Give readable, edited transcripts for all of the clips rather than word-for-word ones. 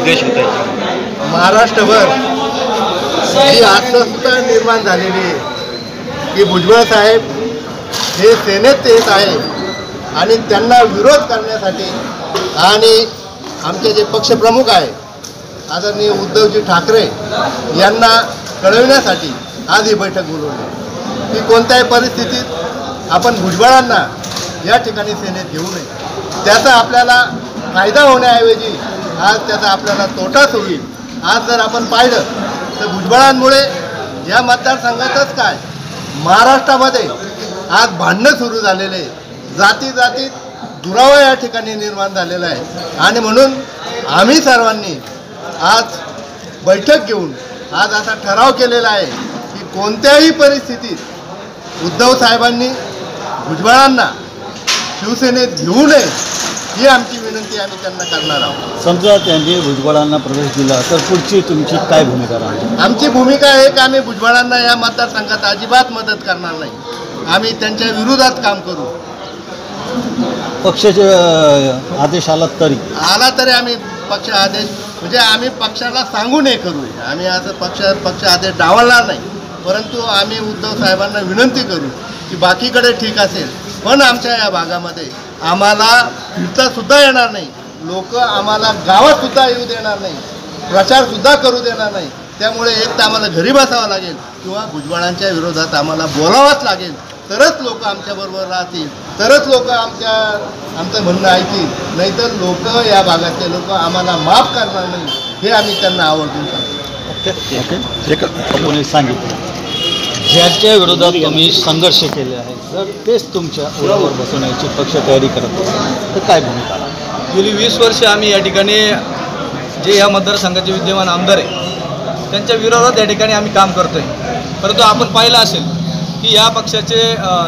उद्देश होता है? महाराष्ट्रभर ही अस्वस्थता निर्माण झालेली आहे की भुजबळ साहेब हे सेनेत येत आहे आणि त्यांना विरोध करण्यासाठी आणि आमचे जे पक्षप्रमुख आहे आदरणीय उद्धवजी ठाकरे यांना कळविण्यासाठी आज ही बैठक बोलवली की कोणत्याही परिस्थितीत आपण भुजबळांना या ठिकाणी सेनेत घेऊ नये। त्याचा आपल्याला फायदा होण्याऐवजी आज त्याचा आपल्याला तोटाच होईल। आज जर आपण पाहिलं तर भुजबळांमुळे या मतदारसंघातच काय महाराष्ट्रामध्ये आज भांडणं सुरू झालेले, जातीत दुरावा या ठिकाणी निर्माण झालेला आहे आणि म्हणून आम्ही सर्वांनी आज बैठक घेऊन आज असा ठराव केलेला आहे की कोणत्याही परिस्थितीत उद्धव साहेबांनी भुजबळांना शिवसेनेत घेऊ नये ही आमची विनंती आम्ही त्यांना करणार आहोत। समजा त्यांनी भुजबळांना प्रवेश दिला तर पुढची तुमची काय भूमिका राहणार? आमची भूमिका आहे की आम्ही भुजबळांना या मतदारसंघात अजिबात मदत करणार नाही। आम्ही त्यांच्या विरोधात काम करू। पक्षाचे आदेश आला तरी आम्ही पक्ष आदेश म्हणजे आम्ही पक्षाला सांगू नये करू। आम्ही असं पक्ष आदेश डावलणार नाही, परंतु आम्ही उद्धव साहेबांना विनंती करू की बाकीकडे ठीक असेल पण आमच्या या भागामध्ये आम्हाला फिरतासुद्धा येणार नाही, लोक आम्हाला गावातसुद्धा येऊ देणार नाही, प्रचारसुद्धा करू देणार नाही। त्यामुळे एक तर आम्हाला घरी बसावं लागेल किंवा भुजबळांच्या विरोधात आम्हाला बोलावंच लागेल, तरच लोक आमच्याबरोबर राहतील, तरच लोक आमचं म्हणणं ऐकतील, नाहीतर लोक या भागातले लोक आम्हाला माफ करणार नाही हे आम्ही त्यांना आवर्जून सांगतो। सांगितलं ज्याच्या विरोधात तुम्ही संघर्ष केले आहे जर तेच तुमच्या उरावर बसवण्याची पक्ष तयारी करत असेल तर काय भूमिका? गेली 20 वर्ष आम्ही या ठिकाणी जे या मतदारसंघाचे विद्यमान आमदार आहे त्यांच्या विरोधात या ठिकाणी आम्ही काम करतो आहे। परंतु आपण पाहिलं असेल की या पक्षाचे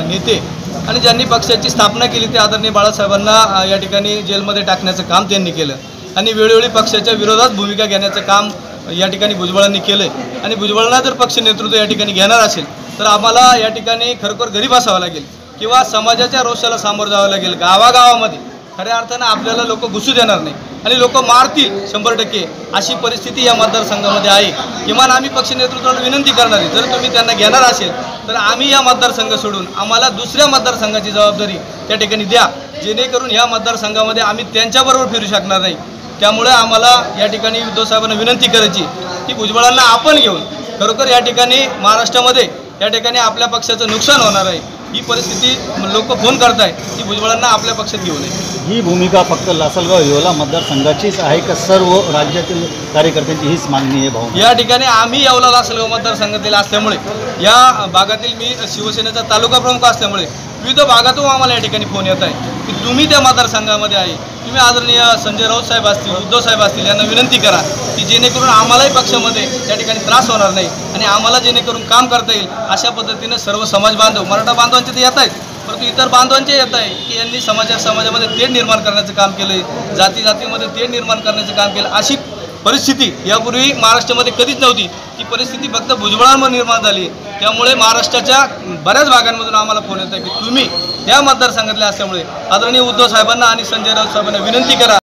नेते आणि ज्यांनी पक्षाची स्थापना केली ते आदरणीय बाळासाहेबांना या ठिकाणी जेलमध्ये टाकण्याचं काम त्यांनी केलं आणि वेळोवेळी पक्षाच्या विरोधात भूमिका घेण्याचं काम या ठिकाणी भुजबळांनी केलं आहे आणि भुजबळांना जर पक्ष नेतृत्व या ठिकाणी घेणार असेल तर आम्हाला या ठिकाणी खरोखर घरी बसावं लागेल किंवा समाजाच्या रोषाला सामोरं जावं लागेल। गावागावामध्ये खऱ्या अर्थानं आपल्याला लोक घुसू देणार नाही आणि लोक मारतील 100% अशी परिस्थिती या मतदारसंघामध्ये आहे। किमान आम्ही पक्ष नेतृत्वाला विनंती करणार आहे जर तुम्ही त्यांना घेणार असेल तर आम्ही या मतदारसंघ सोडून आम्हाला दुसऱ्या मतदारसंघाची जबाबदारी त्या ठिकाणी द्या, जेणेकरून या मतदारसंघामध्ये आम्ही त्यांच्याबरोबर फिरू शकणार नाही। त्यामुळे आम्हाला या ठिकाणी उद्धव साहेबांना विनंती करायची की भुजबळांना आपण घेऊन खरोखर या ठिकाणी महाराष्ट्रामध्ये या ठिकाणी आपल्या पक्षाचं नुकसान होणार आहे ही परिस्थिती लोक फोन करताय की भुजबळांना आपल्या पक्षात घेऊ नये। ही भूमिका फक्त लासलगाव येवला मतदारसंघाचीच आहे का सर्व राज्यातील कार्यकर्त्यांची हीच मागणी आहे? भाऊ या ठिकाणी आम्ही येवला लासलगाव मतदारसंघातील असल्यामुळे या भागातील मी शिवसेनेचा तालुका प्रमुख असल्यामुळे विविध भागातून आम्हाला या ठिकाणी फोन येत आहे की तुम्ही त्या मतदारसंघामध्ये आहे, तुम्ही आदरणीय संजय राऊत साहेब असतील उद्धव साहेब असतील यांना विनंती करा की जेणेकरून आम्हालाही पक्षामध्ये त्या ठिकाणी त्रास होणार नाही आणि आम्हाला जेणेकरून काम करता येईल अशा पद्धतीने सर्व समाज बांधव मराठा बांधवांचे ते येत आहेत परंतु इतर बांधवांचे येत आहे की यांनी समाजामध्ये तेढ निर्माण करण्याचं काम केलं आहे, जातीमध्ये तेढ निर्माण करण्याचं काम केलं। अशी परिस्थिती यापूर्वी महाराष्ट्रामध्ये कधीच नव्हती, ती परिस्थिती फक्त भुजबळांवर निर्माण झाली। त्यामुळे महाराष्ट्राच्या बऱ्याच भागांमधून आम्हाला फोन येत आहे की तुम्ही या मतदारसंघातले असल्यामुळे आदरणीय उद्धव साहेबांना आणि संजय राऊत साहेबांना विनंती करा